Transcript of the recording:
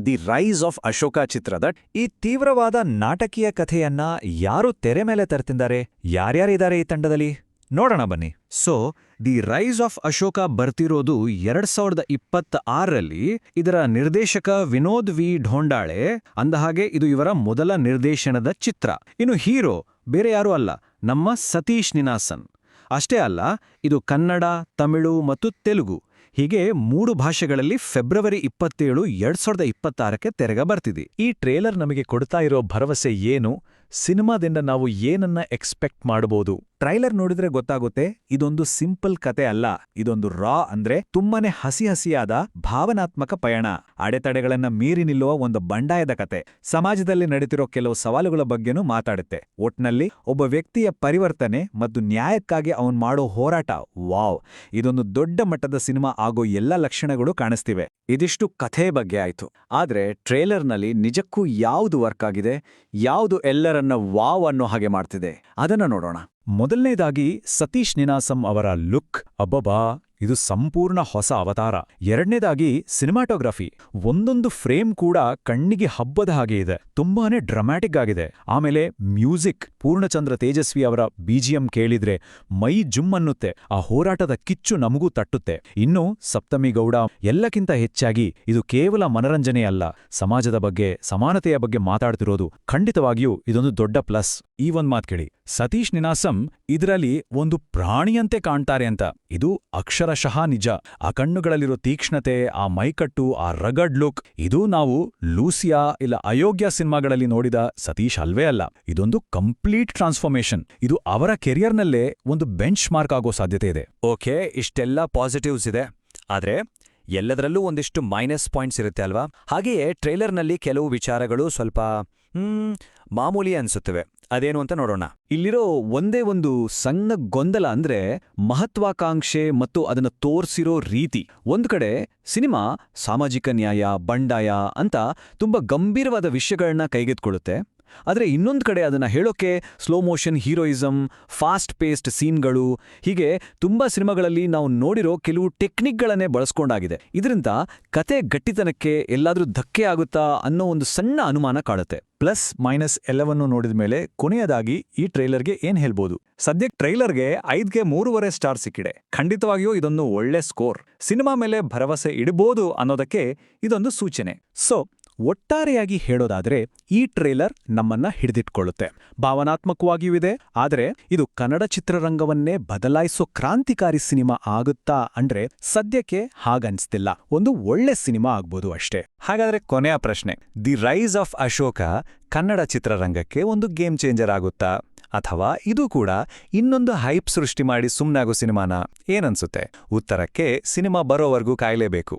The rise of Ashoka ಚಿತ್ರದ ಈ ತೀವ್ರವಾದ ನಾಟಕೀಯ ಕಥೆಯನ್ನ ಯಾರು ತೆರೆ ಮೇಲೆ ತರ್ತಿದ್ದಾರೆ? ಯಾರ್ಯಾರಿದ್ದಾರೆ ಈ ತಂಡದಲ್ಲಿ? ನೋಡೋಣ ಬನ್ನಿ. So the rise of Ashoka ಬರ್ತಿರೋದು 2026ರಲ್ಲಿ. ಇದರ ನಿರ್ದೇಶಕ ವಿನೋದ್ ವಿ ಢೋಂಡಾಳೆ. ಅಂದಹಾಗೆ ಇದು ಇವರ ಮೊದಲ ನಿರ್ದೇಶನದ ಚಿತ್ರ. ಇನ್ನು ಹೀರೋ ಬೇರೆ ಯಾರೂ ಅಲ್ಲ, ನಮ್ಮ ಸತೀಶ್ ನಿನಾಸನ್. ಅಷ್ಟೇ ಅಲ್ಲ, ಇದು ಕನ್ನಡ, ತಮಿಳು ಮತ್ತು ತೆಲುಗು ಹೀಗೆ 3 ಭಾಷೆಗಳಲ್ಲಿ ಫೆಬ್ರವರಿ 27, 2026ಕ್ಕೆ ತೆರೆಗೆ ಬರ್ತಿದೆ. ಈ ಟ್ರೇಲರ್ ನಮಗೆ ಕೊಡ್ತಾ ಇರೋ ಭರವಸೆ ಏನು? ಸಿನಿಮಾದಿಂದ ನಾವು ಏನನ್ನ ಎಕ್ಸ್ಪೆಕ್ಟ್ ಮಾಡಬಹುದು? ಟ್ರೈಲರ್ ನೋಡಿದ್ರೆ ಗೊತ್ತಾಗುತ್ತೆ, ಇದೊಂದು ಸಿಂಪಲ್ ಕತೆ ಅಲ್ಲ. ಇದೊಂದು ರಾ ಅಂದ್ರೆ ತುಂಬಾನೇ ಹಸಿಯಾದ ಭಾವನಾತ್ಮಕ ಪಯಣ. ಅಡೆತಡೆಗಳನ್ನ ಮೀರಿ ನಿಲ್ಲುವ ಒಂದು ಬಂಡಾಯದ ಕತೆ. ಸಮಾಜದಲ್ಲಿ ನಡೀತಿರೋ ಕೆಲವು ಸವಾಲುಗಳ ಬಗ್ಗೆನೂ ಮಾತಾಡುತ್ತೆ. ಒಟ್ನಲ್ಲಿ ಒಬ್ಬ ವ್ಯಕ್ತಿಯ ಪರಿವರ್ತನೆ ಮತ್ತು ನ್ಯಾಯಕ್ಕಾಗಿ ಅವನ್ ಮಾಡೋ ಹೋರಾಟ. ವಾವ್, ಇದೊಂದು ದೊಡ್ಡ ಮಟ್ಟದ ಸಿನಿಮಾ ಆಗೋ ಎಲ್ಲ ಲಕ್ಷಣಗಳು ಕಾಣಿಸ್ತಿವೆ. ಇದಿಷ್ಟು ಕಥೆ ಬಗ್ಗೆ ಆಯ್ತು. ಆದ್ರೆ ಟ್ರೇಲರ್ನಲ್ಲಿ ನಿಜಕ್ಕೂ ಯಾವುದು ವರ್ಕ್ ಆಗಿದೆ, ಯಾವುದು ಎಲ್ಲರನ್ನ ವಾವ್ ಅನ್ನೋ ಹಾಗೆ ಮಾಡ್ತಿದೆ, ಅದನ್ನ ನೋಡೋಣ. ಮೊದಲನೇದಾಗಿ ಸತೀಶ್ ನಿನಾಸಂ ಅವರ ಲುಕ್. ಅಬ್ಬಬಾ, ಇದು ಸಂಪೂರ್ಣ ಹೊಸ ಅವತಾರ. ಎರಡನೇದಾಗಿ ಸಿನಿಮಾಟೋಗ್ರಫಿ. ಒಂದೊಂದು ಫ್ರೇಮ್ ಕೂಡ ಕಣ್ಣಿಗೆ ಹಬ್ಬದ ಹಾಗೆ ಇದೆ, ತುಂಬಾನೇ ಡ್ರಾಮ್ಯಾಟಿಕ್ ಆಗಿದೆ. ಆಮೇಲೆ ಮ್ಯೂಸಿಕ್. ಪೂರ್ಣಚಂದ್ರ ತೇಜಸ್ವಿ ಅವರ ಬಿಜಿಎಂ ಕೇಳಿದ್ರೆ ಮೈ ಜುಮ್ ಅನ್ನುತ್ತೆ. ಆ ಹೋರಾಟದ ಕಿಚ್ಚು ನಮಗೂ ತಟ್ಟುತ್ತೆ. ಇನ್ನು ಸಪ್ತಮಿ ಗೌಡ. ಎಲ್ಲಕ್ಕಿಂತ ಹೆಚ್ಚಾಗಿ ಇದು ಕೇವಲ ಮನರಂಜನೆ ಅಲ್ಲ, ಸಮಾಜದ ಬಗ್ಗೆ, ಸಮಾನತೆಯ ಬಗ್ಗೆ ಮಾತಾಡ್ತಿರೋದು. ಖಂಡಿತವಾಗಿಯೂ ಇದೊಂದು ದೊಡ್ಡ ಪ್ಲಸ್. ಈ ಒಂದ್ ಮಾತ್ ಕೇಳಿ, ಸತೀಶ್ ನಿನಾಸಂ ಇದರಲ್ಲಿ ಒಂದು ಪ್ರಾಣಿಯಂತೆ ಕಾಣ್ತಾರೆ ಅಂತ. ಇದು ಅಕ್ಷರಶಃ ನಿಜ. ಆ ಕಣ್ಣುಗಳಲ್ಲಿರೋ ತೀಕ್ಷ್ಣತೆ, ಆ ಮೈಕಟ್ಟು, ಆ ರಗಡ್ ಲುಕ್, ಇದು ನಾವು ಲೂಸಿಯಾ ಇಲ್ಲ ಅಯೋಗ್ಯ ಸಿನಿಮಾಗಳಲ್ಲಿ ನೋಡಿದ ಸತೀಶ್ ಅಲ್ವೇ ಅಲ್ಲ. ಇದೊಂದು ಕಂಪ್ಲೀಟ್ ಟ್ರಾನ್ಸ್ಫಾರ್ಮೇಷನ್. ಇದು ಅವರ ಕೆರಿಯರ್ನಲ್ಲೇ ಒಂದು ಬೆಂಚ್ ಮಾರ್ಕ್ ಆಗೋ ಸಾಧ್ಯತೆ ಇದೆ. ಓಕೆ, ಇಷ್ಟೆಲ್ಲ ಪಾಸಿಟಿವ್ಸ್ ಇದೆ, ಆದ್ರೆ ಎಲ್ಲದರಲ್ಲೂ ಒಂದಿಷ್ಟು ಮೈನಸ್ ಪಾಯಿಂಟ್ಸ್ ಇರುತ್ತೆ ಅಲ್ವಾ? ಹಾಗೆಯೇ ಟ್ರೇಲರ್ನಲ್ಲಿ ಕೆಲವು ವಿಚಾರಗಳು ಸ್ವಲ್ಪ ಮಾಮೂಲಿ ಅನ್ಸುತ್ತವೆ. ಅದೇನು ಅಂತ ನೋಡೋಣ. ಇಲ್ಲಿರೋ ಒಂದೇ ಒಂದು ಸಣ್ಣ ಗೊಂದಲ ಅಂದ್ರೆ ಮಹತ್ವಾಕಾಂಕ್ಷೆ ಮತ್ತು ಅದನ್ನು ತೋರ್ಸಿರೋ ರೀತಿ. ಒಂದು ಕಡೆ ಸಿನಿಮಾ ಸಾಮಾಜಿಕ ನ್ಯಾಯ, ಬಂಡಾಯ ಅಂತ ತುಂಬಾ ಗಂಭೀರವಾದ ವಿಷಯಗಳನ್ನ ಕೈಗೆತ್ಕೊಳ್ಳುತ್ತೆ. ಆದರೆ ಇನ್ನೊಂದು ಕಡೆ ಅದನ್ನ ಹೇಳೋಕೆ slow motion heroism, fast paced ಸೀನ್ಗಳು, ಹೀಗೆ ತುಂಬಾ ಸಿನಿಮಾಗಳಲ್ಲಿ ನಾವು ನೋಡಿರೋ ಕೆಲವು ಟೆಕ್ನಿಕ್ಗಳನ್ನೇ ಬಳಸ್ಕೊಂಡಾಗಿದೆ. ಇದರಿಂದ ಕತೆ ಗಟ್ಟಿತನಕ್ಕೆ ಎಲ್ಲಾದ್ರೂ ಧಕ್ಕೆ ಆಗುತ್ತಾ ಅನ್ನೋ ಒಂದು ಸಣ್ಣ ಅನುಮಾನ ಕಾಡುತ್ತೆ. ಪ್ಲಸ್ ಮೈನಸ್ ಎಲ್ಲವನ್ನೂ ನೋಡಿದ ಮೇಲೆ ಕೊನೆಯದಾಗಿ ಈ ಟ್ರೈಲರ್ಗೆ ಏನ್ ಹೇಳ್ಬೋದು? ಸದ್ಯಕ್ಕೆ ಟ್ರೈಲರ್ಗೆ 5ಗೆ 3.5 ಸ್ಟಾರ್ ಸಿಕ್ಕಿದೆ. ಖಂಡಿತವಾಗಿಯೂ ಇದೊಂದು ಒಳ್ಳೆ ಸ್ಕೋರ್. ಸಿನಿಮಾ ಮೇಲೆ ಭರವಸೆ ಇಡಬಹುದು ಅನ್ನೋದಕ್ಕೆ ಇದೊಂದು ಸೂಚನೆ. ಸೊ ಒಟ್ಟಾರೆಯಾಗಿ ಹೇಳೋದಾದ್ರೆ ಈ ಟ್ರೇಲರ್ ನಮ್ಮನ್ನ ಹಿಡಿದಿಟ್ಕೊಳ್ಳುತ್ತೆ. ಭಾವನಾತ್ಮಕವಾಗಿಯೂ ಇದೆ. ಆದರೆ ಇದು ಕನ್ನಡ ಚಿತ್ರರಂಗವನ್ನೇ ಬದಲಾಯಿಸೋ ಕ್ರಾಂತಿಕಾರಿ ಸಿನಿಮಾ ಆಗುತ್ತಾ ಅಂದ್ರೆ ಸದ್ಯಕ್ಕೆ ಹಾಗನ್ಸ್ತಿಲ್ಲ. ಒಂದು ಒಳ್ಳೆ ಸಿನಿಮಾ ಆಗ್ಬೋದು ಅಷ್ಟೇ. ಹಾಗಾದ್ರೆ ಕೊನೆಯ ಪ್ರಶ್ನೆ, the rise of Ashoka Kannada ಚಿತ್ರರಂಗಕ್ಕೆ ಒಂದು ಗೇಮ್ ಚೇಂಜರ್ ಆಗುತ್ತಾ? ಅಥವಾ ಇದು ಕೂಡ ಇನ್ನೊಂದು ಹೈಪ್ ಸೃಷ್ಟಿ ಮಾಡಿ ಸುಮ್ನಾಗೋ ಸಿನಿಮಾನ? ಏನನ್ಸುತ್ತೆ? ಉತ್ತರಕ್ಕೆ ಸಿನಿಮಾ ಬರೋವರೆಗೂ ಕಾಯಲೇಬೇಕು.